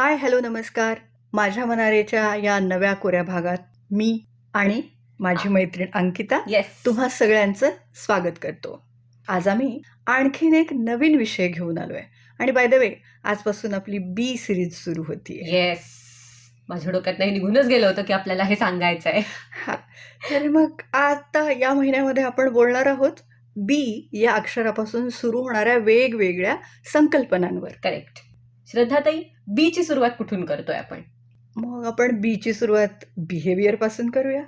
हाय, hello, नमस्कार. माझ्या मनारेच्या या नव्या कोऱ्या भागात मी आणि माझी मैत्रीण अंकिता येस. तुम्हा सगळ्यांचं स्वागत करतो. आज आम्ही आणखीन एक नवीन विषय घेऊन आलोय आणि बाय द वे आजपासून आपली बी सिरीज सुरू होतीये. येस. माझ्या डोक्यात नाही निघूनच गेलं होतं की आपल्याला हे सांगायचं आहे. हा, तर मग आता या महिन्यामध्ये आपण बोलणार आहोत बी या अक्षरापासून सुरू होणाऱ्या वेगवेगळ्या संकल्पनांवर. करेक्ट. श्रद्धाताई, बी ची सुरुवात कुठून करतोय आपण? मग आपण बी ची सुरुवात बिहेवियर पासून करूया.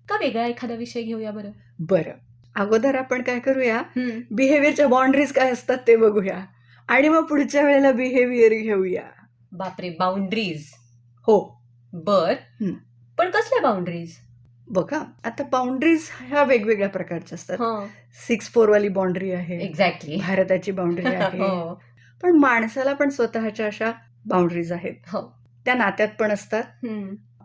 का वेगळा एखादा विषय घेऊया बरं? बरं, अगोदर आपण काय करूया, बिहेवियरच्या बाउंड्रीज काय असतात ते बघूया आणि मग पुढच्या वेळेला बिहेवियर घेऊया. बापरे, बाउंड्रीज. हो, बर. हं. पण कसल्या बाउंड्रीज? बघा, आता बाउंड्रीज ह्या वेगवेगळ्या प्रकारच्या असतात. 6'4" वाली बाउंड्री आहे, एक्झॅक्टली. भारताची बाउंड्री आहे, हो. पण माणसाला पण स्वतःच्या अशा बाउंड्रीज आहेत. हो. त्या नात्यात पण असतात,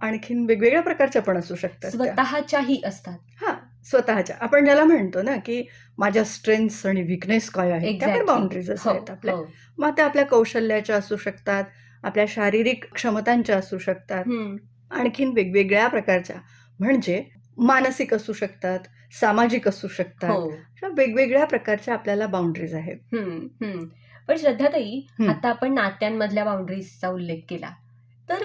आणखीन वेगवेगळ्या प्रकारच्या पण असू शकतात. त्या स्वतःच्याही असतात. हा, स्वतःच्या. आपण ज्याला म्हणतो ना की माझ्या स्ट्रेंथ्स आणि विकनेस काय आहेत, त्या पण Exactly. बाउंड्रीज हो, आहेत आपल्या. हो. मग त्या आपल्या कौशल्याच्या असू शकतात, आपल्या शारीरिक क्षमतांच्या असू शकतात, आणखीन वेगवेगळ्या प्रकारच्या, म्हणजे मानसिक असू शकतात, सामाजिक असू शकतात. हो. अशा वेगवेगळ्या प्रकारच्या आपल्याला बाउंड्रीज आहेत. पण श्रद्धाताई, हं. आता आपण नात्यांमधल्या बाउंड्रीजचा उल्लेख केला, तर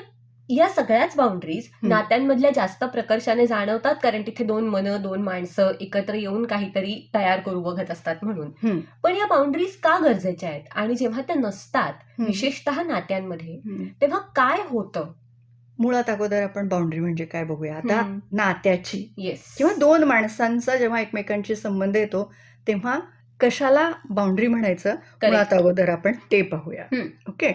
या सगळ्याच बाउंड्रीज नात्यांमधल्या जास्त प्रकर्षाने जाणवतात, कारण तिथे दोन मनं, दोन माणसं एकत्र येऊन काहीतरी तयार करू बघत असतात म्हणून. पण या बाउंड्रीज का गरजेच्या आहेत, आणि जेव्हा त्या नसतात विशेषतः नात्यांमध्ये, तेव्हा काय होतं? मुळात अगोदर आपण बाउंड्री म्हणजे काय बघूया. आता नात्याची येस किंवा दोन माणसांचा जेव्हा एकमेकांशी संबंध येतो तेव्हा कशाला बाउंड्री म्हणायचं, मुळात अगोदर आपण ते पाहूया. ओके,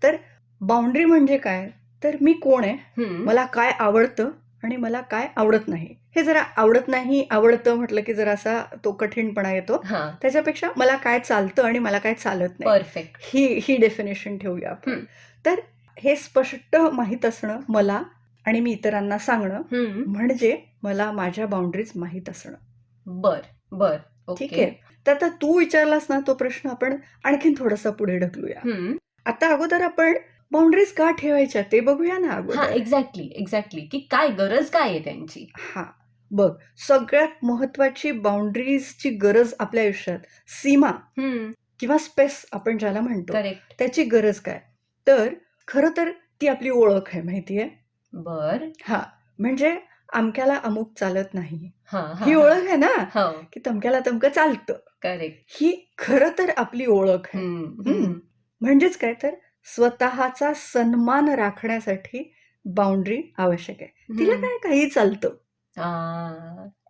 तर बाउंड्री म्हणजे काय, तर मी कोण आहे, मला काय आवडतं आणि मला काय आवडत नाही. हे जरा आवडत नाही आवडतं म्हटलं की जरा असा तो कठीणपणा येतो. त्याच्यापेक्षा मला काय चालतं आणि मला काय चालत नाही, परफेक्ट, ही डेफिनेशन ठेवूया आपण. तर हे स्पष्ट माहीत असणं मला आणि मी इतरांना सांगणं म्हणजे मला माझ्या बाउंड्रीज माहीत असणं. बर. ठीक आहे. तर आता तू विचारलास ना तो प्रश्न, आपण आणखीन थोडासा पुढे ढकलूया. आता अगोदर आपण बाउंड्रीज का ठेवायच्या ते बघूया ना अगोदर. एक्झॅक्टली, की काय गरज काय आहे त्यांची. हा, बघ, सगळ्यात महत्वाची बाउंड्रीजची गरज आपल्या आयुष्यात सीमा किंवा स्पेस आपण ज्याला म्हणतो, करेक्ट. त्याची गरज काय, तर खरं तर ती आपली ओळख आहे, माहितीये. बर. हा, म्हणजे अमक्याला अमुक चालत नाही, ही ओळख आहे ना, की तमक्याला तमकं चालतं. करेक्ट. ही खरं तर आपली ओळख आहे. म्हणजेच काय, तर स्वतःचा सन्मान राखण्यासाठी बाउंड्री आवश्यक आहे. तिला काय काही चालतं,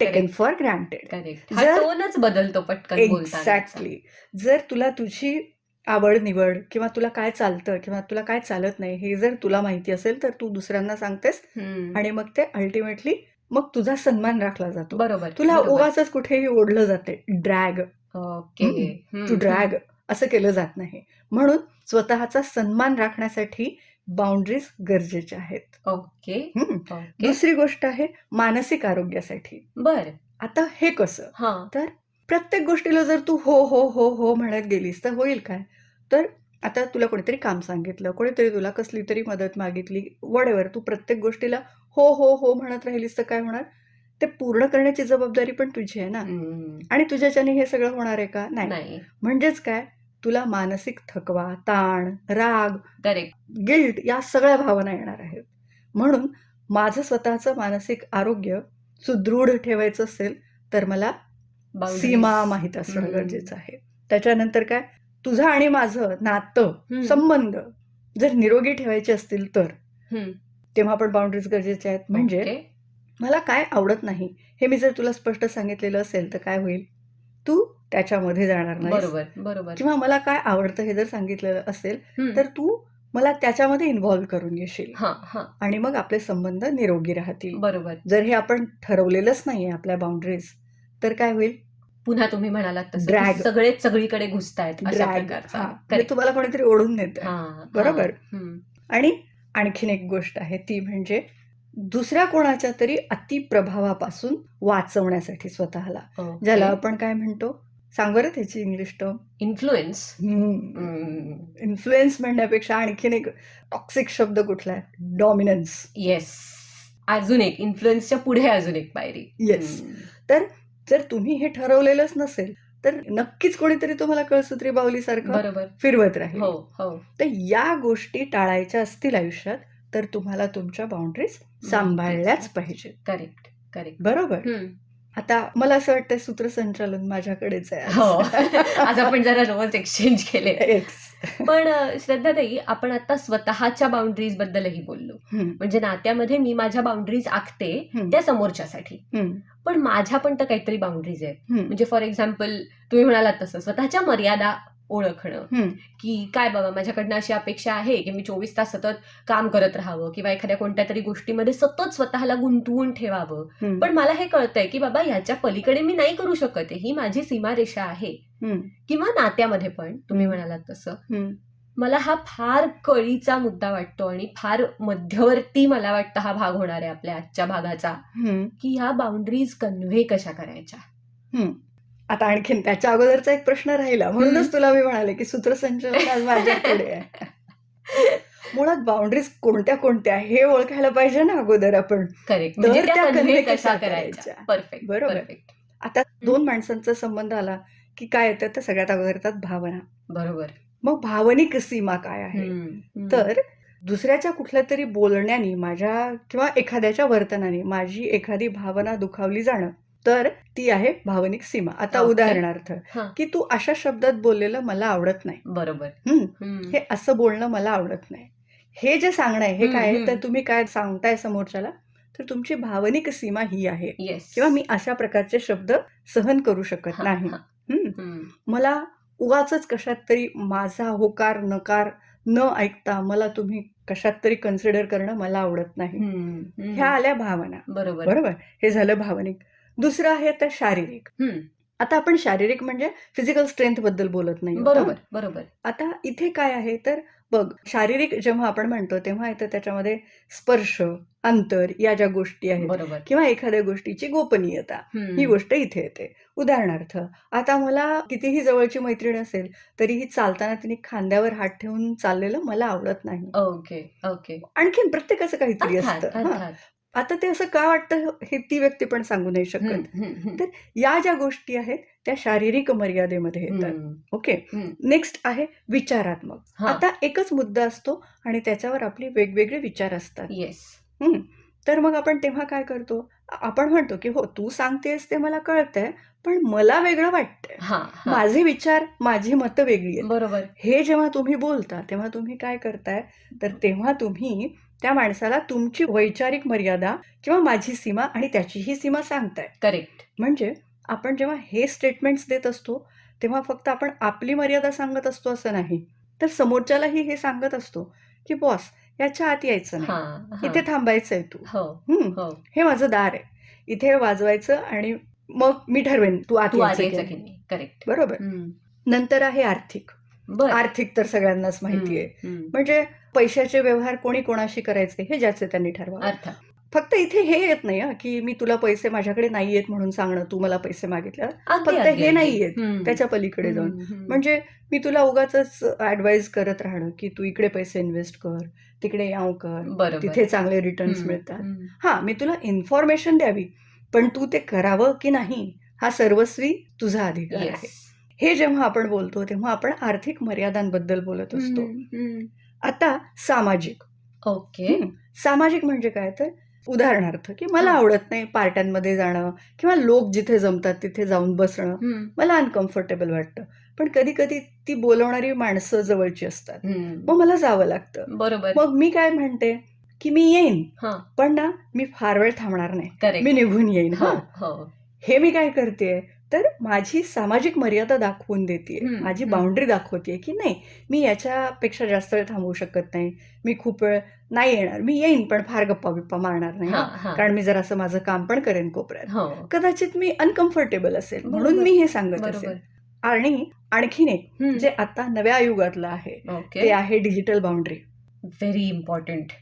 टेकन फॉर ग्रांटेड. करेक्ट. टोनच बदलतो पटकन बोलताना. एक्झॅक्टली. जर तुला तुझी आवड निवड किंवा तुला काय चालतं किंवा तुला काय चालत नाही हे जर तुला माहिती असेल तर तू दुसऱ्यांना सांगतेस आणि मग ते अल्टिमेटली मग तुझा सन्मान राखला जातो. बरोबर. तुला उगाचच कुठेही ओढलं जाते, ड्रॅग टू ड्रॅग असं केलं जात नाही. म्हणून स्वतःचा सन्मान राखण्यासाठी बाउंड्रीज गरजेच्या आहेत. ओके. दुसरी गोष्ट आहे मानसिक आरोग्यासाठी. बर. आता हे कसं, तर प्रत्येक गोष्टीला जर तू हो हो हो हो म्हणत गेलीस तर होईल काय, तर आता तुला कोणीतरी काम सांगितलं, कोणीतरी तुला कसली तरी मदत मागितली, वडेवर तू प्रत्येक गोष्टीला हो हो हो म्हणत राहिलीस तर काय होणार, ते पूर्ण करण्याची जबाबदारी पण तुझी आहे ना, आणि तुझ्याच्याने हे सगळं होणार आहे का, नाही. म्हणजेच काय, तुला मानसिक थकवा, ताण, राग, गिल्ट या सगळ्या भावना येणार आहेत. म्हणून माझं स्वतःचं मानसिक आरोग्य सुदृढ ठेवायचं असेल तर मला सीमा माहीत असणं गरजेचं आहे. त्याच्यानंतर काय, तुझं आणि माझं नातं, संबंध जर निरोगी ठेवायचे असतील तर तेव्हा पण बाउंड्रीज गरजेचे आहेत. म्हणजे मला काय आवडत नाही हे मी जर तुला स्पष्ट सांगितलेलं असेल तर काय होईल, तू त्याच्यामध्ये जाणार नाही. बरोबर. किंवा मला काय आवडतं हे जर सांगितलेलं असेल तर तू मला त्याच्यामध्ये इन्व्हॉल्व्ह करून घेशील आणि मग आपले संबंध निरोगी राहतील. बरोबर. जर हे आपण ठरवलेलंच नाहीये आपल्या बाउंड्रीज तर काय होईल, पुन्हा तुम्ही म्हणालात तसं ड्रॅग, सगळेच सगळीकडे घुसतायत, ड्रॅग. तुम्हाला कोणीतरी ओढून नेत, बरोबर. आणि आणखीन एक गोष्ट आहे ती म्हणजे दुसऱ्या कोणाच्या तरी अतिप्रभावापासून वाचवण्यासाठी स्वतःला, ज्याला आपण काय म्हणतो, सांग बरं त्याची इंग्लिश टर्म. इन्फ्लुएन्स. इन्फ्लुएन्स म्हणण्यापेक्षा आणखीन एक टॉक्सिक शब्द कुठला आहे? डॉमिनन्स. येस. अजून एक इन्फ्लुएन्सच्या पुढे अजून एक पायरी. येस. तर जर तुम्ही हे ठरवलेलंच नसेल तर नक्कीच कोणीतरी तुम्हाला कळसूत्री बाहुलीसारखं बरोबर. फिरवत राहील. हो हो. तर या गोष्टी टाळायच्या असतील आयुष्यात तर तुम्हाला तुमच्या बाउंड्रीज सांभाळल्याच पाहिजेत. Correct correct. बरोबर. आता मला असं वाटतं सूत्रसंचालन माझ्याकडेच आहे. हो. आज आपण जरा रोज एक्सचेंज केले. Yes. पण श्रद्धाताई, आपण आता स्वतःच्या बाउंड्रीज बद्दलही बोललो. म्हणजे नात्यामध्ये मी माझ्या बाउंड्रीज आखते त्या समोरच्यासाठी, पण माझ्या पण तर काहीतरी बाउंड्रीज आहेत. म्हणजे फॉर एक्झाम्पल तुम्ही म्हणालात तसं स्वतःच्या मर्यादा ओळखणं, की काय बाबा माझ्याकडनं अशी अपेक्षा आहे की मी 24 तास सतत काम करत राहावं किंवा एखाद्या कोणत्या तरी गोष्टीमध्ये सतत स्वतःला गुंतवून ठेवावं, पण मला हे कळतंय की बाबा ह्याच्या पलीकडे मी नाही करू शकत, ही माझी सीमारेषा आहे. किंवा नात्यामध्ये पण तुम्ही म्हणालात तसं मला हा फार कळीचा मुद्दा वाटतो आणि फार मध्यवर्ती मला वाटतं हा भाग होणार आहे आपल्या आजच्या भागाचा, की ह्या बाउंड्रीज कन्व्हे कशा करायच्या. आता आणखीन त्याच्या अगोदरचा एक प्रश्न राहिला, म्हणूनच तुला मी म्हणाले की सूत्रसंचालन आज माझ्याकडे आहे. मुळात बाउंड्रीज कोणत्या कोणत्या हे ओळखायला पाहिजे ना अगोदर आपण. करेक्ट. तर म्हणजे त्या त्या कन्व्हे कन्व्हे कशा कशा करायच्या. करायच्या. परफेक्ट. बरोबर. परफेक्ट. आता दोन माणसांचा संबंध आला की काय येतं तर सगळ्यात अगोदर येतात भावना. बरोबर. मग भावनिक सीमा काय आहे? तर दुसऱ्याच्या कुठल्या तरी बोलण्याने माझ्या किंवा एखाद्याच्या वर्तनाने माझी एखादी भावना दुखावली जाणं, तर ती आहे भावनिक सीमा. आता उदाहरणार्थ की तू अशा शब्दात बोललेलं मला आवडत नाही. बरोबर. हे असं बोलणं मला आवडत नाही. हे जे सांगणं आहे हे काय आहे, तर तुम्ही काय सांगताय समोरच्याला, तर तुमची भावनिक सीमा ही आहे. किंवा मी अशा प्रकारचे शब्द सहन करू शकत नाही. मला उगाचच कशात तरी माझा होकार नकार न ऐकता मला तुम्ही कशात तरी कन्सिडर करणं मला आवडत नाही. ह्या आल्या भावना. बरोबर. हे झालं भावनिक. दुसरं आहे आता शारीरिक. आता आपण शारीरिक म्हणजे फिजिकल स्ट्रेंथ बद्दल बोलत नाही. बरोबर. बरोबर. आता इथे काय आहे तर बघ, शारीरिक जेव्हा आपण म्हणतो तेव्हा येतं त्याच्यामध्ये स्पर्श, अंतर या ज्या गोष्टी आहेत किंवा एखाद्या गोष्टीची गोपनीयता, ही गोष्ट इथे येते. उदाहरणार्थ आता मला कितीही जवळची मैत्रीण असेल तरीही चालताना तिने खांद्यावर हात ठेवून चाललेलं मला आवडत नाही. Okay okay. आणखीन प्रत्येकाचं काहीतरी असतं. आता ते असं का वाटतं हे ती व्यक्ती पण सांगू नाही शकत. तर या ज्या गोष्टी आहेत त्या शारीरिक मर्यादेमध्ये येतात. ओके. नेक्स्ट आहे विचारात्मक. आता एकच मुद्दा असतो आणि त्याच्यावर आपले वेगवेगळे विचार असतात. तर मग आपण तेव्हा काय करतो, आपण म्हणतो की हो तू सांगतेस ते मला कळतंय, पण मला वेगळं वाटतंय, माझे विचार माझी मतं वेगळी आहेत. बरोबर. हे जेव्हा तुम्ही बोलता तेव्हा तुम्ही काय करताय, तर तेव्हा तुम्ही त्या माणसाला तुमची वैचारिक मर्यादा किंवा माझी सीमा आणि त्याचीही सीमा सांगताय. करेक्ट. म्हणजे आपण जेव्हा हे स्टेटमेंट्स देत असतो तेव्हा फक्त आपण आपली मर्यादा सांगत असतो असं नाही, तर समोरच्यालाही हे सांगत असतो की बॉस याच्या आत यायचं नाही, इथे थांबायचंय तू, हे माझं दार आहे, इथे वाजवायचं आणि मग मी ठरवेन तू आत यायचं की नाही. करेक्ट. बरोबर. नंतर आहे आर्थिक. आर्थिक तर सगळ्यांनाच माहिती आहे. म्हणजे पैशाचे व्यवहार कोणी कोणाशी करायचे हे ज्याचे त्यांनी ठरवावं. फक्त इथे हे येत नाही की मी तुला पैसे माझ्याकडे नाही येत म्हणून सांगणं, तू मला पैसे मागितले, फक्त हे नाही येत. त्याच्या पलीकडे जाऊन म्हणजे मी तुला उगाच ऍडवाइज करत राहणं की तू इकडे पैसे इन्व्हेस्ट कर, तिकडे याव कर, तिथे चांगले रिटर्न्स मिळतात. मी तुला इन्फॉर्मेशन द्यावी, पण तू ते करावं की नाही हा सर्वस्वी तुझा अधिकार आहे. हे जेव्हा आपण बोलतो तेव्हा आपण आर्थिक मर्यादांबद्दल बोलत असतो. आता सामाजिक. ओके. सामाजिक म्हणजे काय, तर उदाहरणार्थ की मला आवडत नाही पार्ट्यांमध्ये जाणं किंवा लोक जिथे जमतात तिथे जाऊन बसणं, मला अनकम्फर्टेबल वाटतं. पण कधी कधी ती बोलवणारी माणसं जवळची असतात, मग मला जावं लागतं. बरोबर. मग मी काय म्हणते की मी येईन, पण ना मी फार वेळ थांबणार नाही, मी निघून येईन. हे मी काय करते, तर माझी सामाजिक मर्यादा दाखवून देते, माझी बाउंड्री दाखवते की नाही मी याच्यापेक्षा जास्त वेळ थांबवू शकत नाही, मी खूप वेळ नाही येणार, मी येईन पण फार गप्पा बिप्पा मारणार नाही, कारण मी जर असं माझं काम पण करेन कोपऱ्यात, कदाचित मी अनकम्फर्टेबल असेल म्हणून मी हे सांगत असेल. आणि आणखीन एक जे आता नव्या युगातलं आहे ते आहे डिजिटल बाउंड्री. Very important.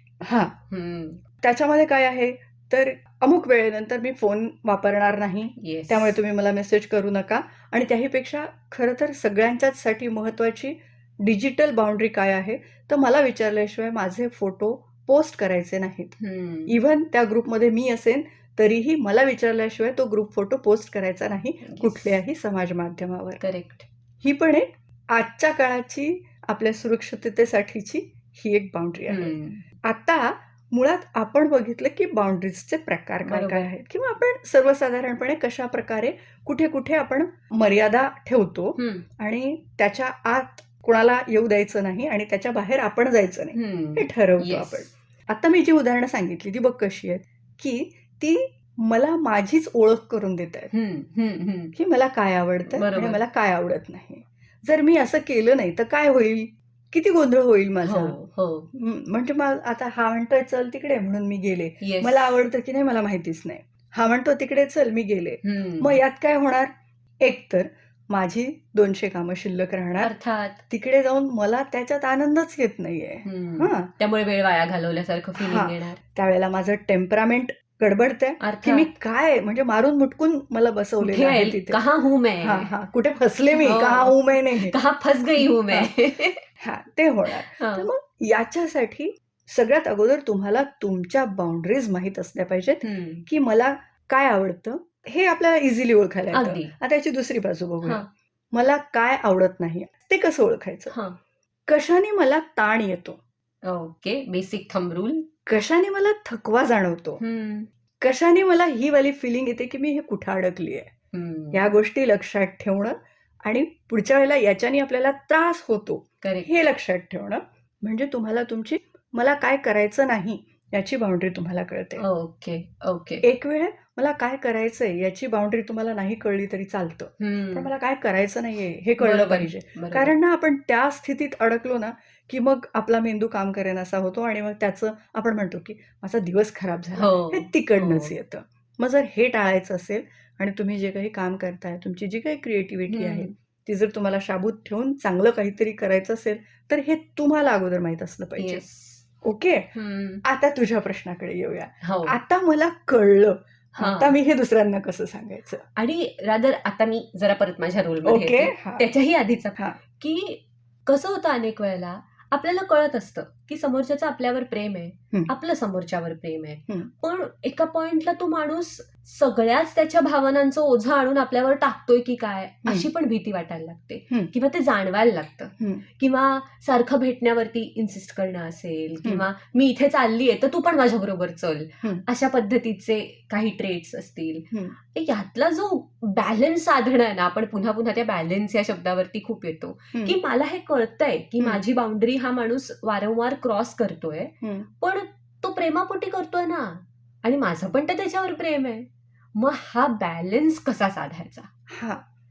त्याच्यामध्ये काय आहे, तर अमुक वेळेनंतर मी फोन वापरणार नाही, येस. त्यामुळे तुम्ही मला मेसेज करू नका. आणि त्याहीपेक्षा खरं तर सगळ्यांच्याचसाठी महत्त्वाची डिजिटल बाउंड्री काय आहे, तर मला विचारल्याशिवाय माझे फोटो पोस्ट करायचे नाहीत. इव्हन त्या ग्रुपमध्ये मी असेन तरीही मला विचारल्याशिवाय तो ग्रुप फोटो पोस्ट करायचा नाही कुठल्याही समाज माध्यमावर. करेक्ट. ही पण एक आजच्या काळाची आपल्या सुरक्षिततेसाठीची ही एक बाउंड्री आहे. आता मुळात आपण बघितलं की बाउंड्रीजचे प्रकार काय बरोबर. काय आहेत, किंवा आपण सर्वसाधारणपणे कशा प्रकारे कुठे कुठे आपण मर्यादा ठेवतो आणि त्याच्या आत कोणाला येऊ द्यायचं नाही आणि त्याच्या बाहेर आपण जायचं नाही हे ठरवतो आपण. आता मी जी उदाहरणं सांगितली ती बघ कशी आहेत, की ती मला माझीच ओळख करून देत आहेत की मला काय आवडतं आणि मला काय आवडत नाही. जर मी असं केलं नाही तर काय होईल, किती गोंधळ होईल माझा. म्हणजे मग आता हा म्हणतोय चल तिकडे म्हणून मी गेले, मला आवडतं की नाही मला माहितीच नाही. हा म्हणतो तिकडे चल मी गेले, मग यात काय होणार, एकतर माझी 200 कामं शिल्लक राहणार, अर्थात तिकडे जाऊन मला त्याच्यात आनंदच येत नाहीये, त्यामुळे वेळ वाया घालवल्यासारखं फिलिंग येणार. त्यावेळेला माझं टेम्परामेंट गडबडतंय की मी काय म्हणजे मारून मुटकून मला बसवलेलं आहे तिथे, कहाँ हूं मैं, कुठे फसले मी, कहाँ हूं मैं नाही, कहाँ फस गई हूं मैं. ते होणार. तर मग याच्यासाठी सगळ्यात अगोदर तुम्हाला तुमच्या बाउंड्रीज माहीत असल्या पाहिजेत की मला काय आवडतं हे आपल्याला इझिली ओळखायला येतं. आता याची दुसरी बाजू बघूया. मला काय आवडत नाही ते कसं ओळखायचं, कशाने मला ताण येतो, ओके, बेसिक थंब रूल. कशाने मला थकवा जाणवतो, कशाने मला ही वाली फिलिंग येते की मी हे कुठं अडकली आहे, या गोष्टी लक्षात ठेवणं आणि पुढच्या वेळेला याच्याने आपल्याला त्रास होतो हे लक्षात ठेवणं म्हणजे तुम्हाला तुमची मला काय करायचं नाही याची बाउंड्री तुम्हाला कळते. Okay okay. एक वेळ मला काय करायचंय याची बाउंड्री तुम्हाला नाही कळली तरी चालतं, पण मला काय करायचं नाहीये हे कळलं पाहिजे. कारण ना आपण त्या स्थितीत अडकलो ना की मग आपला मेंदू काम करेनासा होतो आणि मग त्याचं आपण म्हणतो की माझा दिवस खराब झाला, हे तिकडनंच येतं. मग जर हे टाळायचं असेल आणि तुम्ही जे काही काम करताय, तुमची जी काही क्रिएटिव्हिटी आहे ती जर तुम्हाला शाबूत ठेवून चांगलं काहीतरी करायचं असेल तर हे तुम्हाला अगोदर माहित असलं पाहिजे. ओके, आता तुझ्या प्रश्नाकडे येऊया. आता मला कळलं, आता मी हे दुसऱ्यांना कसं सांगायचं. आणि रादर आता मी जरा परत माझ्या रोलमध्ये त्याच्याही आधीचा की कसं होतं अनेक वेळेला आपल्याला कळत असतं की समोरच्याचं आपल्यावर प्रेम आहे, आपलं समोरच्यावर प्रेम आहे, पण एका पॉइंटला तो माणूस सगळ्याच त्याच्या भावनांचं ओझं आणून आपल्यावर टाकतोय की काय अशी पण भीती वाटायला लागते किंवा ते जाणवायला लागतं. किंवा सारखं भेटण्यावरती इन्सिस्ट करणं असेल किंवा मी इथे चाललीये तर तू पण माझ्या बरोबर चल, अशा पद्धतीचे काही ट्रेट्स असतील. यातला जो बॅलन्स साधणं आहे ना, आपण पुन्हा पुन्हा त्या बॅलन्स या शब्दावरती खूप येतो की मला हे कळतंय की माझी बाउंड्री हा माणूस वारंवार क्रॉस करतोय, पण तो प्रेमापोटी करतोय ना आणि माझं पण तर त्याच्यावर प्रेम आहे. मग हा बॅलन्स कसा साधायचा,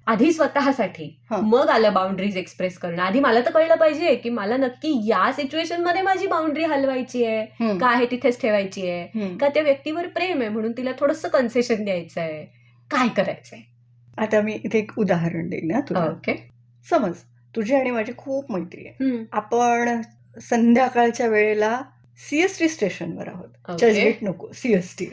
आधी स्वतःसाठी, मग आलं बाउंड्रीज एक्सप्रेस करणं. आधी मला तर कळलं पाहिजे की मला नक्की या सिच्युएशन मध्ये माझी बाउंड्री हलवायची आहे का आहे तिथेच ठेवायची आहे, का त्या व्यक्तीवर प्रेम आहे म्हणून तिला थोडंसं कन्सेशन द्यायचं आहे, काय करायचंय. आता मी इथे एक उदाहरण देईन ना तुला. ओके, समज तुझी आणि माझी खूप मैत्री आहे, आपण संध्याकाळच्या वेळेला सीएसटी स्टेशनवर आहोत. चर्चगेट नको, सीएसटी.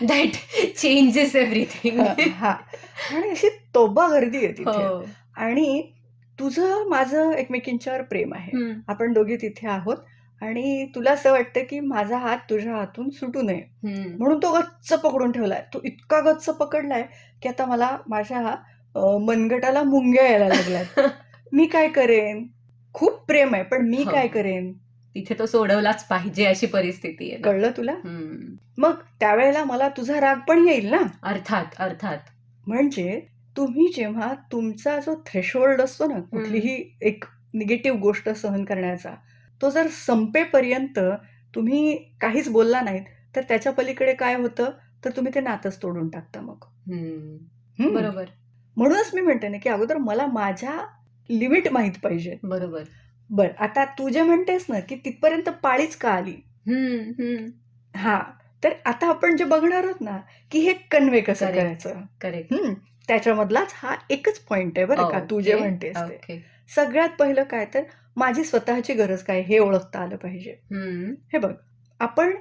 That changes everything. आणि अशी तोबा गर्दी आहे तिथे आणि तुझं माझं एकमेकींच्यावर प्रेम आहे, आपण दोघी तिथे आहोत आणि तुला असं वाटतं की माझा हात तुझ्या हातून सुटू नये म्हणून तो गच्च पकडून ठेवलाय. तो इतका गच्च पकडलाय की आता मला माझ्या मनगटाला मुंग्या यायला लागल्यात. मी काय करेन, खूप प्रेम आहे पण मी काय करेन. तिथे तो सोडवलाच पाहिजे अशी परिस्थिती आहे. कळलं तुला. मग त्यावेळेला मला तुझा राग पण येईल ना. अर्थात अर्थात. म्हणजे तुम्ही जेव्हा तुमचा जो थ्रेशोल्ड असतो ना कुठलीही एक निगेटिव्ह गोष्ट सहन करण्याचा, तो जर संपेपर्यंत तुम्ही काहीच बोलला नाहीत तर त्याच्या पलीकडे काय होतं तर तुम्ही ते नातंच तोडून टाकता. मग बरोबर. म्हणूनच मी म्हणते ना की अगोदर मला माझ्या लिमिट माहित पाहिजे. बरोबर. बर, आता तू जे म्हणतेस ना की तिथपर्यंत पाळीच का आली, तर आता आपण जे बघणार आहोत ना की हे कन्वे कसं करायचं. करेक्ट. त्याच्यामधलाच हा एकच पॉइंट आहे बरं का, तू जे म्हणतेस ते. सगळ्यात पहिलं काय तर माझी स्वतःची गरज काय हे ओळखता आलं पाहिजे. हे बघ, आपण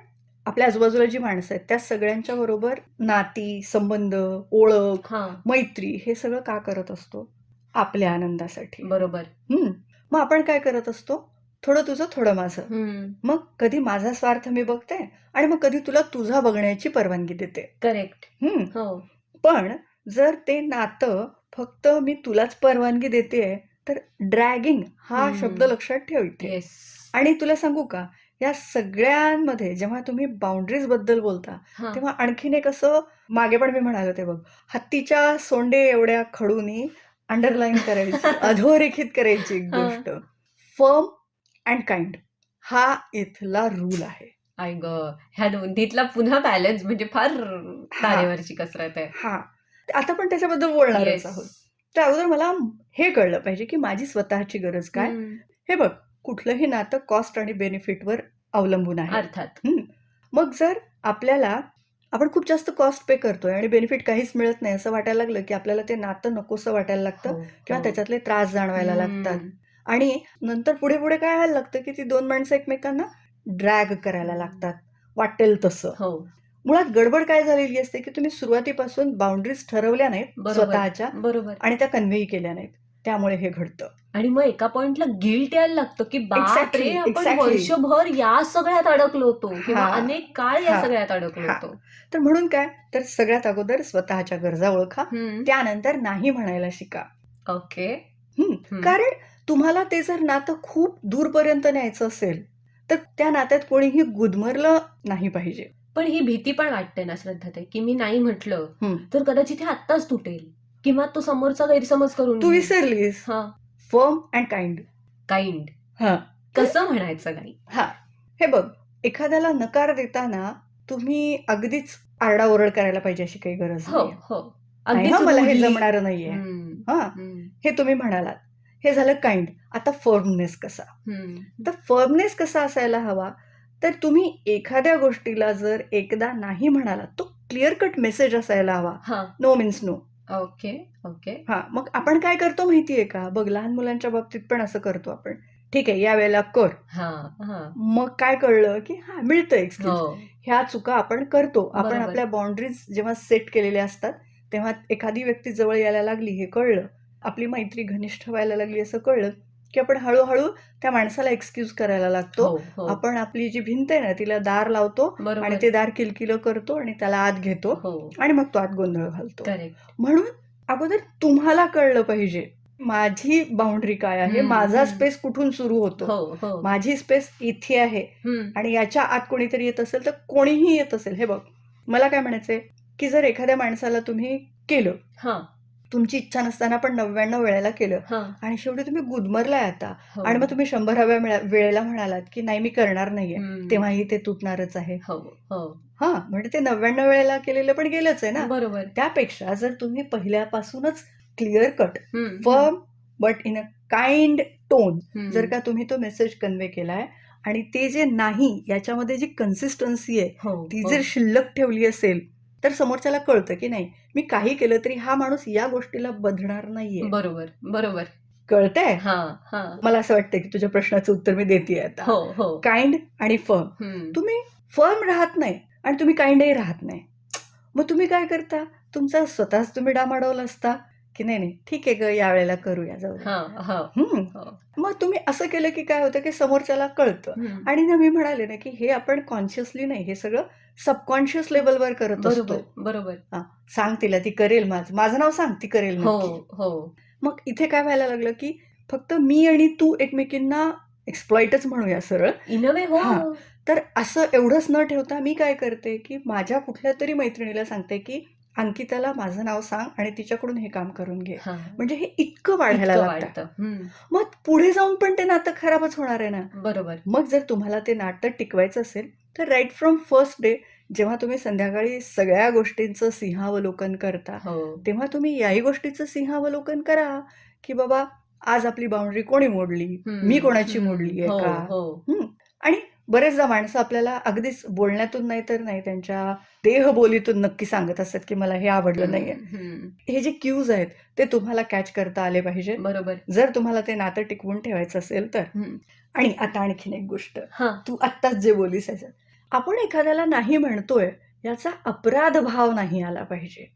आपल्या आजूबाजूला जी माणसं आहेत त्या सगळ्यांच्या बरोबर नाती, संबंध, ओळख, हा मैत्री हे सगळं का करत असतो? आपल्या आनंदासाठी. बरोबर. मग आपण काय करत असतो? थोडं तुझं, थोडं माझं. हम्म. मग कधी माझा स्वार्थ मी बघते आणि मग कधी तुला तुझा बघण्याची परवानगी देते. करेक्ट. हम्म. हो. पण जर ते नातं फक्त मी तुलाच परवानगी देतेय तर ड्रॅगिंग हा शब्द लक्षात ठेव इथे. येस. आणि तुला सांगू का, या सगळ्यांमध्ये जेव्हा तुम्ही बाउंड्रीज बद्दल बोलता हा तेव्हा आणखीन एक असं मागे पण मी म्हणाले ते बघ, हत्तीच्या सोंडे एवढ्या खडूनी अंडरलाईन करायची, अधोरेखित करायची एक हा. गोष्ट, फर्म अँड काइंड हा इथला रूल आहे. आय ग, ह्या दोन्हीतला पुन्हा बॅलन्स म्हणजे फार तारेवरची कसरत आहे. हा, आता पण त्याच्याबद्दल बोलणारच येस. आहोत. तर अगोदर मला हे कळलं पाहिजे की माझी स्वतःची गरज काय. हे बघ, कुठलंही नातं कॉस्ट आणि बेनिफिटवर अवलंबून आहे. अर्थात. मग जर आपल्याला आपण खूप जास्त कॉस्ट पे करतोय आणि बेनिफिट काहीच मिळत नाही असं वाटायला लागलं की आपल्याला ते नातं नकोसं वाटायला लागतं हो, किंवा हो. त्याच्यातले त्रास जाणवायला लागतात. हम्म. आणि नंतर पुढे पुढे काय व्हायला लागतं की ती दोन माणसं एकमेकांना ड्रॅग करायला लागतात वाटेल तसं. हो. मुळात गडबड काय झालेली असते की तुम्ही सुरुवातीपासून बाउंड्रीज ठरवल्या नाहीत बरोबर. स्वतःच्या बरोबर. आणि त्या कन्व्हेही केल्या नाहीत, त्यामुळे हे घडतं. आणि मग एका पॉइंटला गिल्ट यायला लागतं की बाप Exactly, रे, आपण exactly. वर्षभर या सगळ्यात अडकलो होतो किंवा हा, अनेक काळ या हा, सगळ्यात अडकलो हा. होतो. तर म्हणून काय, तर सगळ्यात अगोदर स्वतःच्या गरजा ओळखा, हम्म. त्यानंतर नाही म्हणायला शिका. ओके. कारण तुम्हाला ते जर नातं खूप दूरपर्यंत न्यायचं असेल तर त्या नात्यात कोणीही गुदमरलं नाही पाहिजे. पण ही भीती पण वाटते ना श्रद्धाताई, की मी नाही म्हटलं हम्म. तर कदाचित हे आत्ताच तुटेल किंवा तो समोरचा गैरसमज करून तू घेईल. विसरलीस हा, फर्म अँड काइंड. काइंड हा, कसं म्हणायचं नाही. हा, हे बघ, एखाद्याला नकार देताना तुम्ही अगदीच आरडाओरड करायला पाहिजे अशी काही गरज हो नाही. हो, नाही अगदीच हा, मला हे rudely. जमणार नाहीये. हम्म, हा, हम्म, हे तुम्ही म्हणालात, हे झालं काइंड. आता फर्मनेस कसा? हम्म. तर फर्मनेस कसा असायला हवा, तर तुम्ही एखाद्या गोष्टीला जर एकदा नाही म्हणालात तो क्लिअर कट मेसेज असायला हवा. हा, no means no. Okay okay. हा, मग आपण काय करतो माहितीये का, बघ, लहान मुलांच्या बाबतीत पण असं करतो आपण, ठीक आहे या वेळेला कर. हा हा. मग काय कळलं की हा, मिळतं एक्सक्यूज. हो, ह्या चुका आपण करतो. आपण बरोबर. आपल्या बाउंड्रीज जेव्हा सेट केलेल्या असतात तेव्हा एखादी व्यक्ती जवळ यायला लागली हे कळलं, आपली मैत्री घनिष्ठ व्हायला लागली असं कळलं की आपण हळूहळू त्या माणसाला एक्सक्यूज करायला लागतो. हो हो, आपण आपली जी भिंत आहे ना तिला दार लावतो आणि बरोबर. ते दार किलकिलं करतो आणि त्याला आत घेतो हो, आणि मग तो आत गोंधळ घालतो. करेक्ट. म्हणून अगोदर तुम्हाला कळलं पाहिजे माझी बाउंड्री काय आहे, माझा स्पेस कुठून सुरू होतो, हो हो. माझी स्पेस इथे आहे आणि याच्या आत कोणीतरी येत असेल तर कोणीही येत असेल. हे बघ, मला काय म्हणायचंय की जर एखाद्या माणसाला तुम्ही केलं, हा तुमची इच्छा नसताना पण 99 वेळेला केलं हा, आणि शेवटी तुम्ही गुदमरलाय आता हो, आणि मग तुम्ही 100व्या वेळेला म्हणालात की नाही मी करणार नाहीये, हम्म. तेव्हाही ते तुटणारच आहे. हो हो, हा, म्हणजे ते 99 वेळेला केलेलं पण गेलंच आहे ना. बरोबर. त्यापेक्षा जर तुम्ही पहिल्यापासूनच क्लिअर कट, हम्म, firm but in a kind tone हम्म. जर का तुम्ही तो मेसेज कन्वे केलाय आणि ते जे नाही याच्यामध्ये जी कन्सिस्टन्सी आहे हो ती हो, जर शिल्लक ठेवली असेल तर समोरच्याला कळतं की नाही, मी काही केलं तरी हा माणूस या गोष्टीला बधणार नाहीये. बरोबर बरोबर. कळतंय? हा हा, मला असं वाटतं की तुझ्या प्रश्नाचं उत्तर मी देते आता. हो हो. काइंड आणि फर्म. हम्म. तुम्ही फर्म राहत नाही आणि तुम्ही काइंडही राहत नाही, मग तुम्ही काय करता, तुमचा स्वतःच तुम्ही डामाडोल असता की नाही नाही ठीक आहे ग या वेळेला करूया, जाऊ दे. हा हा, हम्म. मग तुम्ही असं केलं की काय होतं की समोरच्याला कळतं. हम्म. आणि ना मी म्हणाले ना की हे आपण कॉन्शियसली नाही, हे सगळं सबकॉन्शियस लेवलवर करत असतो. बरोबर बरोबर. सांग तिला, ती करेल, माझं नाव सांग, ती करेल हो नक्की. हो, मग इथे काय व्हायला लागलं की फक्त मी आणि तू एकमेकींना एक्सप्लॉइटच म्हणूया सरळ. इन अ वे. हो हा. तर असं एवढंच न ठेवता मी काय करते की माझ्या कुठल्या तरी मैत्रिणीला सांगते की अंकिताला माझं नाव सांग आणि तिच्याकडून हे काम करून घे. हा, म्हणजे हे इतकं वाढायला इतकं लागतं. वाढतं. हम्म. मग पुढे जाऊन पण ते नातं खराबच होणार आहे ना. बरोबर. मग जर तुम्हाला ते नातं टिकवायचं असेल तर राईट फ्रॉम फर्स्ट डे जेव्हा तुम्ही संध्याकाळी सगळ्या गोष्टींचं सिंहावलोकन करता हो तेव्हा तुम्ही याही गोष्टीचं सिंहावलोकन करा की बाबा आज आपली बाउंड्री कोणी मोडली, हम्म, मी कोणाची हम्म. मोडली आहे हो का. हो, आणि बरेचदा माणसं आपल्याला अगदीच बोलण्यातून नाही तर नाही त्यांच्या देहबोलीतून नक्की सांगत असतात की मला हे आवडलं नाहीये. हम्म. हे जे क्यूज आहेत ते तुम्हाला कॅच करता आले पाहिजे बरोबर. जर तुम्हाला ते नातं टिकवून ठेवायचं असेल तर. हम्म. आणि आता आणखीन एक गोष्ट, हा, तू आत्ताच जे बोलीस याच्यात, आपण एखाद्याला नाही म्हणतोय याचा अपराध भाव नाही आला पाहिजे.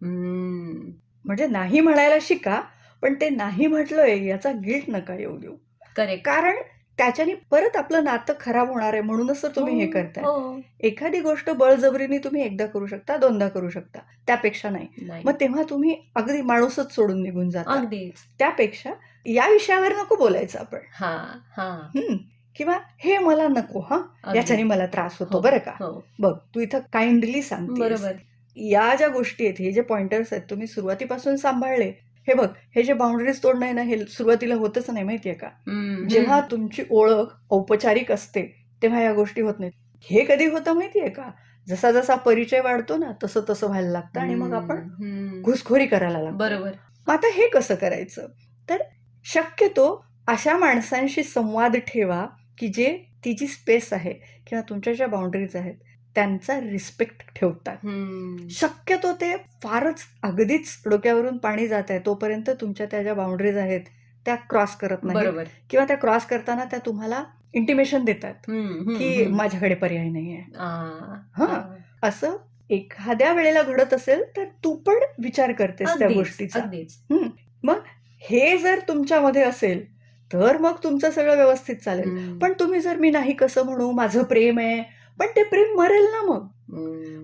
म्हणजे नाही म्हणायला शिका, पण ते नाही म्हटलोय याचा गिल्ट नका येऊ देऊ. करेक्ट. कारण त्याच्याने परत आपलं नातं खराब होणार आहे, म्हणूनच तर तुम्ही हे करताय. एखादी गोष्ट बळजबरीने तुम्ही एकदा करू शकता, दोनदा करू शकता, त्यापेक्षा नाही. मग तेव्हा तुम्ही अगदी माणूसच सोडून निघून जाता. अगदीच. त्यापेक्षा या विषयावर नको बोलायचं आपण. किंवा हे मला नको, याच्याने मला त्रास होतो बरं का. बघ, तू इथं काइंडली सांगतेस. बरोबर. या ज्या गोष्टी आहेत, हे जे पॉइंटर्स आहेत, तुम्ही सुरुवातीपासून सांभाळले. हे बघ, हे जे बाउंड्रीज तोडणं आहे ना, हे सुरुवातीला होतच नाही, माहितीये का. जेव्हा तुमची ओळख औपचारिक असते तेव्हा या गोष्टी होत नाहीत. हे कधी होतं माहितीये का, जसा जसा परिचय वाढतो ना तसं तसं व्हायला लागतं आणि मग आपण घुसखोरी करायला लागतो. बरोबर. मग आता हे कसं करायचं, तर शक्यतो अशा माणसांशी संवाद ठेवा की जे तिची स्पेस आहे किंवा तुमच्या ज्या बाउंड्रीज आहेत त्यांचा रिस्पेक्ट ठेवतात. शक्यतो ते फारच अगदीच डोक्यावरून पाणी जात आहे तोपर्यंत तुमच्या त्या ज्या बाउंड्रीज आहेत त्या क्रॉस करत नाही, किंवा त्या क्रॉस करताना त्या तुम्हाला इंटिमेशन देतात की माझ्याकडे पर्याय नाहीये. असं एखाद्या वेळेला घडत असेल तर तू पण विचार करतेस त्या गोष्टीचा. मग हे जर तुमच्यामध्ये असेल तर मग तुमचं सगळं व्यवस्थित चालेल. पण तुम्ही जर मी नाही कसं म्हणू, माझं प्रेम आहे, पण ते प्रेम मरेल ना मग.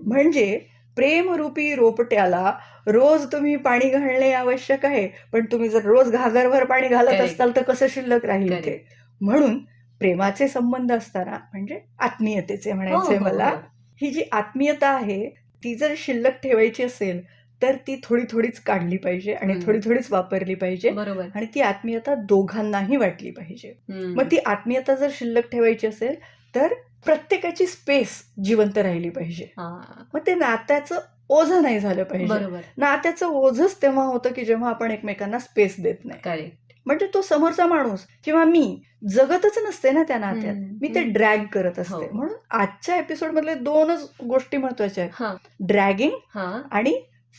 म्हणजे प्रेमरूपी रोपट्याला रोज तुम्ही पाणी घालणे आवश्यक आहे, पण तुम्ही जर रोज घागरभर पाणी घालत असाल तर कसं शिल्लक राहील ते. म्हणून प्रेमाचे संबंध असताना, म्हणजे आत्मीयतेचे म्हणायचे मला, ही जी आत्मीयता आहे ती जर शिल्लक ठेवायची असेल तर ती थोडी थोडीच काढली पाहिजे आणि थोडी थोडीच वापरली पाहिजे. आणि ती आत्मीयता दोघांनाही वाटली पाहिजे. मग ती आत्मीयता जर शिल्लक ठेवायची असेल तर प्रत्येकाची स्पेस जिवंत राहिली पाहिजे. मग ते नात्याचं ओझं नाही झालं पाहिजे. नात्याचं ओझंच तेव्हा होतं की जेव्हा आपण एकमेकांना स्पेस देत नाही. म्हणजे तो समोरचा माणूस किंवा मी जगतच नसते ना त्या नात्यात, मी ते ड्रॅग करत असते. म्हणून आजच्या एपिसोड मधले 2च गोष्टी महत्वाच्या आहेत, ड्रॅगिंग आणि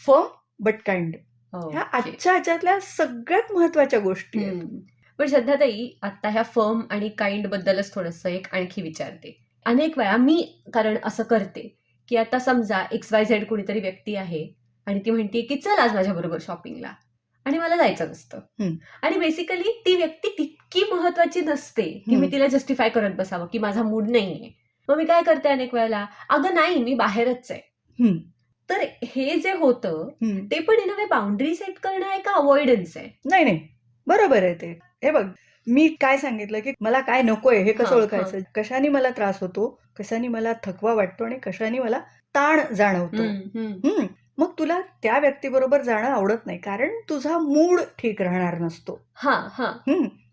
फर्म बट काइंड. ह्या आजच्या ह्याच्यातल्या सगळ्यात महत्वाच्या गोष्टी आहेत. पण श्रद्धाताई, आता ह्या फर्म आणि काइंड बद्दलच थोडंसं एक आणखी विचारते. अनेक वेळा मी कारण असं करते की आता समजा XYZ कोणीतरी व्यक्ती आहे आणि ती म्हणते की चल आज माझ्या बरोबर शॉपिंगला, आणि मला जायचं नसतं. आणि बेसिकली ती व्यक्ती तितकी महत्वाची नसते की मी तिला जस्टिफाय करत बसावं की माझा मूड नाहीये. मग मी काय करते अनेक वेळेला, अगं नाही मी बाहेरच आहे. तर हे जे होतं ते पण in a way boundary set करणं आहे का अवॉइडन्स आहे? नाही, बरोबर आहे ते. हे बघ, मी काय सांगितलं की मला काय नकोय हे कसं ओळखायचं, कशाने मला त्रास होतो, कशाने मला थकवा वाटतो आणि कशाने मला ताण जाणवतो. मग तुला त्या व्यक्तीबरोबर जाणं आवडत नाही कारण तुझा मूड ठीक राहणार नसतो.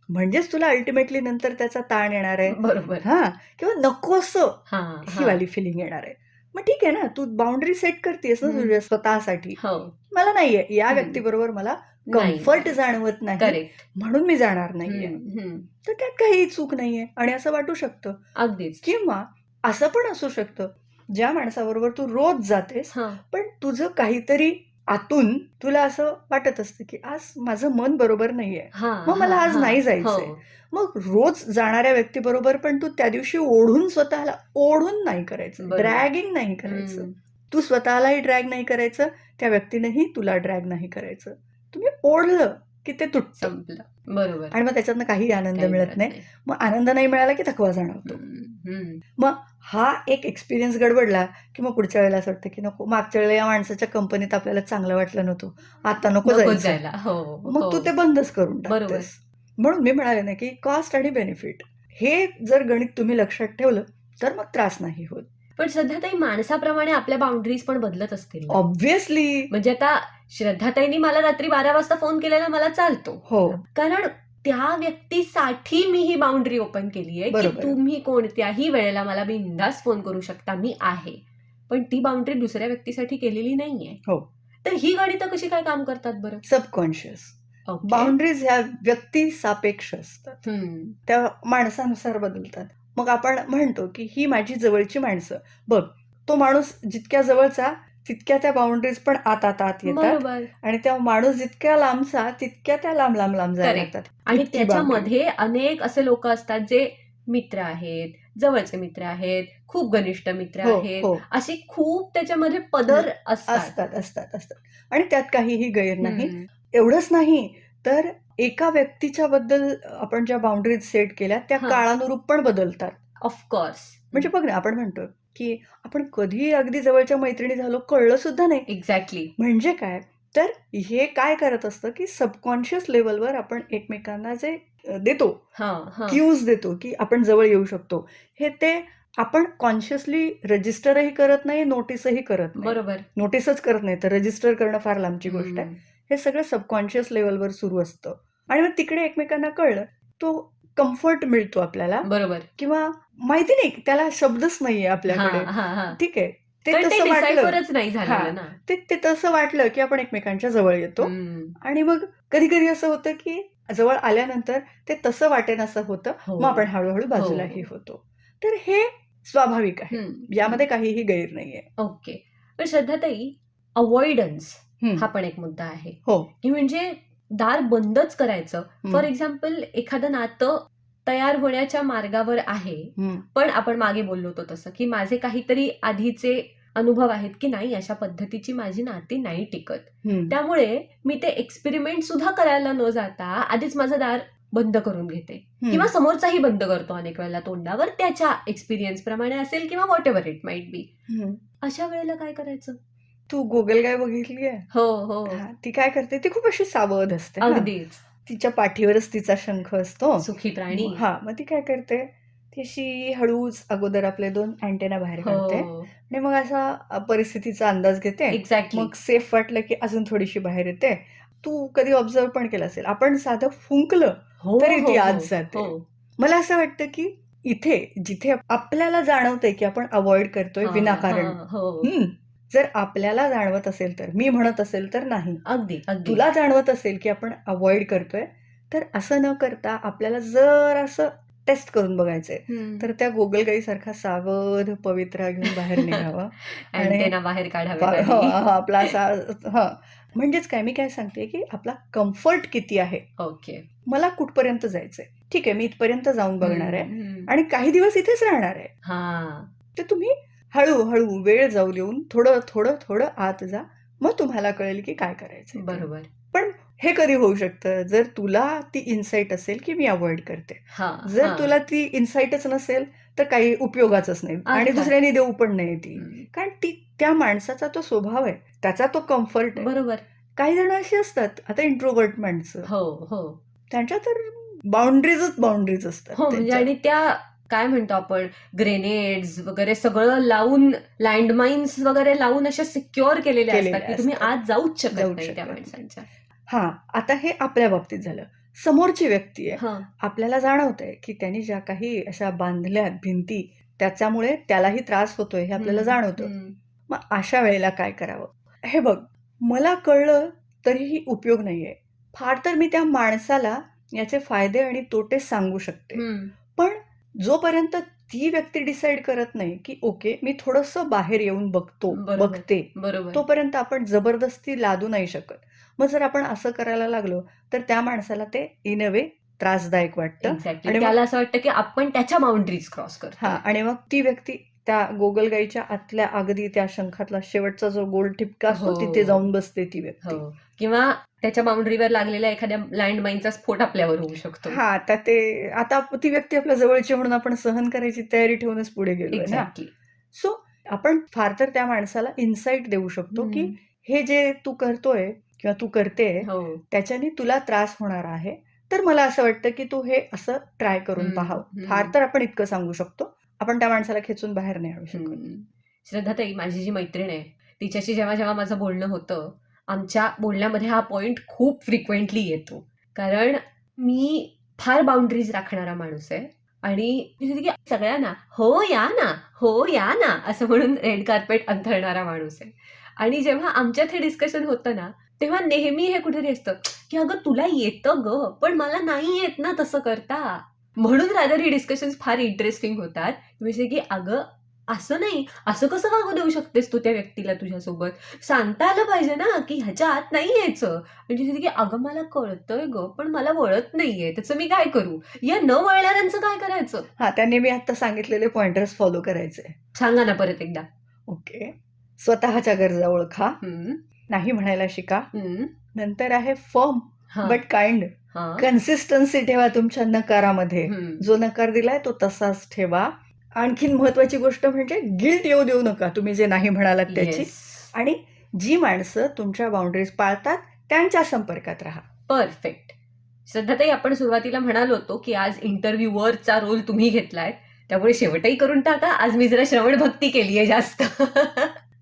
म्हणजेच तुला अल्टिमेटली नंतर त्याचा ताण येणार आहे. बरोबर. किंवा नकोसं ही वाली फिलिंग येणार आहे. मग ठीक आहे ना, तू बाउंड्री सेट करतेस ना तुझ्या स्वतःसाठी. मला नाहीये या व्यक्तीबरोबर मला कम्फर्ट जाणवत नाही म्हणून मी जाणार नाहीये, तर त्यात काही चूक नाहीये आणि असं वाटू शकतं. अगदीच. किंवा असं पण असू शकतं, ज्या माणसाबरोबर तू रोज जातेस पण तुझं काहीतरी आतून तुला असं वाटत असतं की आज माझं मन बरोबर नाहीये, मग मला आज नाही जायचंय. मग रोज जाणाऱ्या व्यक्तीबरोबर पण तू त्या दिवशी ओढून स्वतःला ओढून नाही करायचं, ड्रॅगिंग नाही करायचं. तू स्वतःलाही ड्रॅग नाही करायचं, त्या व्यक्तीनेही तुला ड्रॅग नाही करायचं. तुम्ही ओढलं की ते तुटतं. बरोबर. आणि मग त्याच्यातनं काही आनंद मिळत नाही. मग आनंद नाही मिळाला की थकवा जाणवतो. मग हा एक एक्सपिरियन्स गडबडला की मग पुढच्या वेळेला असं वाटतं की नको, मागच्या वेळेला या माणसाच्या कंपनीत आपल्याला चांगलं वाटलं नव्हतं, आता नको जायला. मग तू ते बंदच करून टाकतेस. म्हणून मी म्हणाले ना की कॉस्ट आणि बेनिफिट हे जर गणित तुम्ही लक्षात ठेवलं तर मग त्रास नाही होत. पण श्रद्धाताई, माणसाप्रमाणे आपल्या बाउंड्रीज पण बदलत असतील ऑब्व्हियसली. म्हणजे आता श्रद्धाताईंनी मला रात्री 12 वाजता फोन केलेला मला चालतो, कारण त्या व्यक्तीसाठी मी ही बाउंड्री ओपन केली आहे की तुम्ही कोणत्याही वेळेला मला बिनधास्त फोन करू शकता, मी आहे. पण ती बाउंड्री दुसऱ्या व्यक्तीसाठी केलेली नाहीये. तर ही गणितं कशी काय काम करतात बरं? सबकॉन्शियस बाउंड्रीज ह्या व्यक्ती सापेक्ष असतात, त्या माणसानुसार बदलतात. मग आपण म्हणतो की ही माझी जवळची माणसं, बघ तो माणूस जितक्या जवळचा तितक्या त्या बाउंड्रीज पण आत येतात आणि त्या माणूस जितक्या लांबचा तितक्या त्या लांब लांब लांब जायला लागतात. आणि त्याच्यामध्ये अनेक असे लोक असतात जे मित्र आहेत, जवळचे मित्र आहेत, खूप घनिष्ठ मित्र हो आहेत, हो असे खूप त्याच्यामध्ये पदर असतात. असतात असतात असतात आणि त्यात काहीही गैर नाही. हम्म. एवढंच नाही तर एका व्यक्तीच्या बद्दल आपण ज्या बाउंड्रीज सेट केल्या त्या हा. काळानुरूप पण बदलतात. ऑफकोर्स. म्हणजे बघ ना, आपण म्हणतो की आपण कधी अगदी जवळच्या मैत्रिणी झालो कळलं सुद्धा नाही. एक्झॅक्टली. म्हणजे काय, तर हे काय करत असतं की सबकॉन्शियस लेवलवर आपण एकमेकांना जे देतो, हा हा क्यूज देतो की आपण जवळ येऊ शकतो, हे ते आपण कॉन्शियसली रजिस्टरही करत नाही, नोटीसही करत नाही. बरोबर. नोटीसच करत नाही तर रजिस्टर करणं फार लांबची गोष्ट आहे. हम्म. हे सगळं सबकॉन्शियस लेवलवर सुरू असतं आणि मग तिकडे एकमेकांना कळलं, तो कम्फर्ट मिळतो आपल्याला बरोबर. किंवा माहिती नाही, त्याला शब्दच नाहीये हा आपल्याकडे. हा हा ठीक आहे, ते कारण ते तसं वाटलं, डिसायफरच नाही हा झालेलं ना. ते तसं वाटलं की आपण एकमेकांच्या जवळ येतो हम्म. आणि मग कधी कधी असं होतं की जवळ आल्यानंतर ते तसं वाटेनासं होतं, हो. मग आपण हळूहळू बाजूलाही होतो. तर हे स्वाभाविक आहे, हम्म. यामध्ये काहीही गैर नाहीये. ओके. पण श्रद्धाताई, अवॉइडन्स हम्म. हा पण एक मुद्दा आहे हो. की म्हणजे दार बंदच करायचं. हम्म. फॉर एक्झाम्पल एखादं नातं तयार होण्याच्या मार्गावर आहे, हम्म. पण आपण मागे बोललो होतो तसं की माझे काहीतरी आधीचे अनुभव आहेत की नाही, अशा पद्धतीची माझी नाती नाही टिकत. हम्म. त्यामुळे मी ते एक्सपेरिमेंट सुद्धा करायला न जाता आधीच माझं दार बंद करून घेते किंवा समोरचाही बंद करतो अनेक वेळेला तोंडावर, त्याच्या एक्सपिरियन्स प्रमाणे असेल किंवा what ever it might be. हम्म. अशा वेळेला काय करायचं? तू गोगलगाय बघितली आहे? हो हो हा, ती काय करते, ती खूप अशी सावध असते ना. अगदीच. तिच्या पाठीवरच तिचा शंख असतो. सुखी प्राणी. हा, मग ती काय करते, ती अशी हळूच अगोदर आपले 2 अँटेना बाहेर काढते हो आणि मग असा परिस्थितीचा अंदाज घेते. एक्झॅक्टली. मग सेफ वाटलं की अजून थोडीशी बाहेर येते. तू कधी ऑब्झर्व पण केलं असेल, आपण साधं फुंकलं हो तरी ती हो आत हो जाते. हो. मला असं वाटतं की इथे जिथे आपल्याला जाणवतंय की आपण अवॉइड करतोय हा, विनाकारण, हा, हो. जर आपल्याला जाणवत असेल तर, मी म्हणत असेल तर नाही, अगदी अगदी. तुला जाणवत असेल की आपण अवॉइड करतोय, तर असं न करता आपल्याला जर असं टेस्ट करून बघायचंय, तर त्या गोगलगाईसारखा सावध पवित्रा घेऊन बाहेर निघावं आणि अँटेना बाहेर काढावे हो, आधी. आपला असा म्हणजेच काय, मी काय सांगते की आपला कम्फर्ट किती आहे, ओके. मला कुठपर्यंत जायचंय, ठीक आहे मी इथपर्यंत जाऊन बघणार आहे हम्म. आणि काही दिवस इथेच राहणार आहे. हा. तर तुम्ही हळूहळू वेळ जाऊ देऊन थोडं थोडं थोडं आत जा, मग तुम्हाला कळेल की काय करायचं. बरोबर. पण हे कधी होऊ शकतं, जर तुला ती इन्साईट असेल की मी अवॉइड करते. हा जर हा. तुला ती इन्साईटच नसेल तर काही उपयोगाचंच नाही आणि अर्थात. दुसऱ्यांनी देऊ पण नाही ती, हम्म. कारण ती त्या माणसाचा तो स्वभाव आहे, त्याचा तो कम्फर्ट आहे. बरोबर. काही जण अशी असतात, आता इंट्रोवर्ट माणसं, हो हो त्यांच्या तर बाउंड्रीज असतात हो. म्हणजे त्यांच्या. आणि त्या काय म्हणतो आपण, ग्रेनेड्स वगैरे सगळं लावून, लँडमाइन्स वगैरे लावून अशा सिक्युअर केलेल्या केलेल्या असतात की तुम्ही असतात. आत जाऊच शकत जाऊच नाही त्या शकत नाही. माणसांच्या. हा, आता हे आपल्या बाबतीत झालं. समोरची व्यक्ती आहे, हा. आपल्याला जाणवतंय की त्यांनी ज्या काही अशा बांधल्यात भिंती, त्याच्यामुळे त्यालाही त्रास होतोय हे आपल्याला जाणवतं. हम्म. मग अशा वेळेला काय करावं? हे बघ, मला कळलं तरीही उपयोग नाहीये. फार तर मी त्या माणसाला याचे फायदे आणि तोटे सांगू शकते, हम्म. पण जोपर्यंत ती व्यक्ती डिसाईड करत नाही की ओके मी थोडंसं बाहेर येऊन बरोबर. बघते, बरोबर. तोपर्यंत आपण जबरदस्ती लादू नाही शकत. मग जर आपण असं करायला लागलो तर त्या माणसाला ते इन अ वे त्रासदायक वाटतं एक्झॅक्टली. आणि मग त्याला असं वाटतं की आपण त्याच्या बाउंड्रीज क्रॉस करतो. हा, आणि मग ती व्यक्ती त्या गोगलगाईच्या आतल्या अगदी त्या शंखातला शेवटचा जो गोल ठिपका असतो हो. तिथे जाऊन बसते ती व्यक्ती. हो. किंवा त्याच्या बाउंड्रीवर लागलेल्या एखाद्या लँडमाइनचा स्फोट आपल्यावर होऊ शकतो. हा, आता ती व्यक्ती आपल्या जवळची म्हणून आपण सहन करायची तयारी ठेवूनच पुढे गेलोय ना. एक्झॅक्टली. सो आपण फार तर त्या माणसाला इन्साईट देऊ शकतो की हे जे तू करतोय किंवा तू करते हो. त्याच्याने तुला त्रास होणार आहे, तर मला असं वाटतं की तू हे असं ट्राय करून पाहावं. फार तर आपण इतकं सांगू शकतो, आपण त्या माणसाला खेचून बाहेर नाही आणू शकत. श्रद्धाताई, माझी जी मैत्रीण आहे, तिच्याशी जेव्हा जेव्हा माझं बोलणं होतं, आमच्या बोलण्यामध्ये हा पॉइंट खूप फ्रिक्वेंटली येतो. कारण मी फार बाउंड्रीज राखणारा माणूस आहे आणि की सगळ्यांना हो या ना, हो या ना असं म्हणून रेड कार्पेट अंथरणारा माणूस आहे. आणि जेव्हा आमच्यात हे डिस्कशन होतं ना, तेव्हा नेहमी हे कुठेतरी असतं की अगं तुला येतं ग, पण मला नाही येत ना तसं करता. म्हणून रादर ही डिस्कशन्स फार इंटरेस्टिंग होतात. म्हणजे की अगं असं नाही, असं कसं वागू देऊ शकतेस तू त्या व्यक्तीला तुझ्यासोबत? सांगता आलं पाहिजे ना, की ह्याच्या आत नाही यायचं. आणि ती की अगं मला कळतंय ग, पण मला वळत नाहीये, त्याचं मी काय करू? या न वळणाऱ्यांचं काय करायचं? हा, त्यांनी मी आता सांगितलेले पॉइंटर्स फॉलो करायचे. सांगा ना परत एकदा. ओके. स्वतःच्या गरजा ओळखा, हम्म, नाही म्हणायला शिका. हम्म, नंतर आहे फर्म हा, बट काइंड. हा, कन्सिस्टन्सी ठेवा तुमच्या नकारामध्ये. हम्म, जो नकार दिलाय तो तसाच ठेवा. आणखीन महत्वाची गोष्ट म्हणजे गिल्ट येऊ देऊ नका तुम्ही जे नाही म्हणालात त्याची. येस, आणि जी माणसं तुमच्या बाउंड्रीज पाळतात त्यांच्या संपर्कात राहा. परफेक्ट. श्रद्धाताई, आपण सुरुवातीला म्हणालो होतो की आज इंटरव्ह्यूअरचा रोल तुम्ही घेतलाय, त्यामुळे शेवटही करून टाका. आज मी जरा श्रवण भक्ती केलीये जास्त.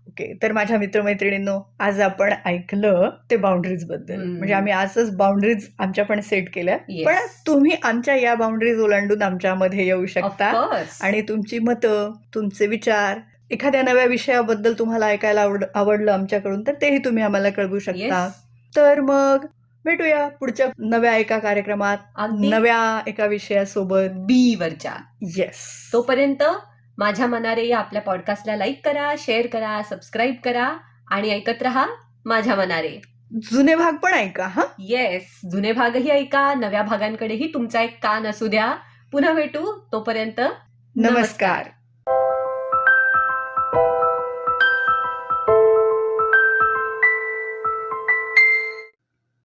ओके, तर माझ्या मित्रमैत्रिणींनो, आज आपण ऐकलं ते बाउंड्रीज बद्दल. म्हणजे आम्ही आजच बाउंड्रीज आमच्या पण सेट केल्या. Yes. पण तुम्ही आमच्या या बाउंड्रीज ओलांडून आमच्यामध्ये येऊ शकता. ऑफकोर्स. आणि तुमची मतं, तुमचे विचार, एखाद्या नव्या विषयाबद्दल तुम्हाला ऐकायला आवडलं आमच्याकडून, तर तेही तुम्ही आम्हाला कळवू शकता. तर मग भेटूया पुढच्या नव्या एका कार्यक्रमात, अगदी नव्या एका विषयासोबत. बी वरच्या. येस. तोपर्यंत माझ्या मनारे या आपल्या पॉडकास्टला लाईक करा, शेअर करा, सबस्क्राईब करा आणि ऐकत रहा माझ्या मनारे. जुने भाग पण ऐका. हा, येस, जुने भागही ऐका, नव्या भागांकडेही तुमचा एक कान असू द्या. पुन्हा भेटू, तोपर्यंत नमस्कार.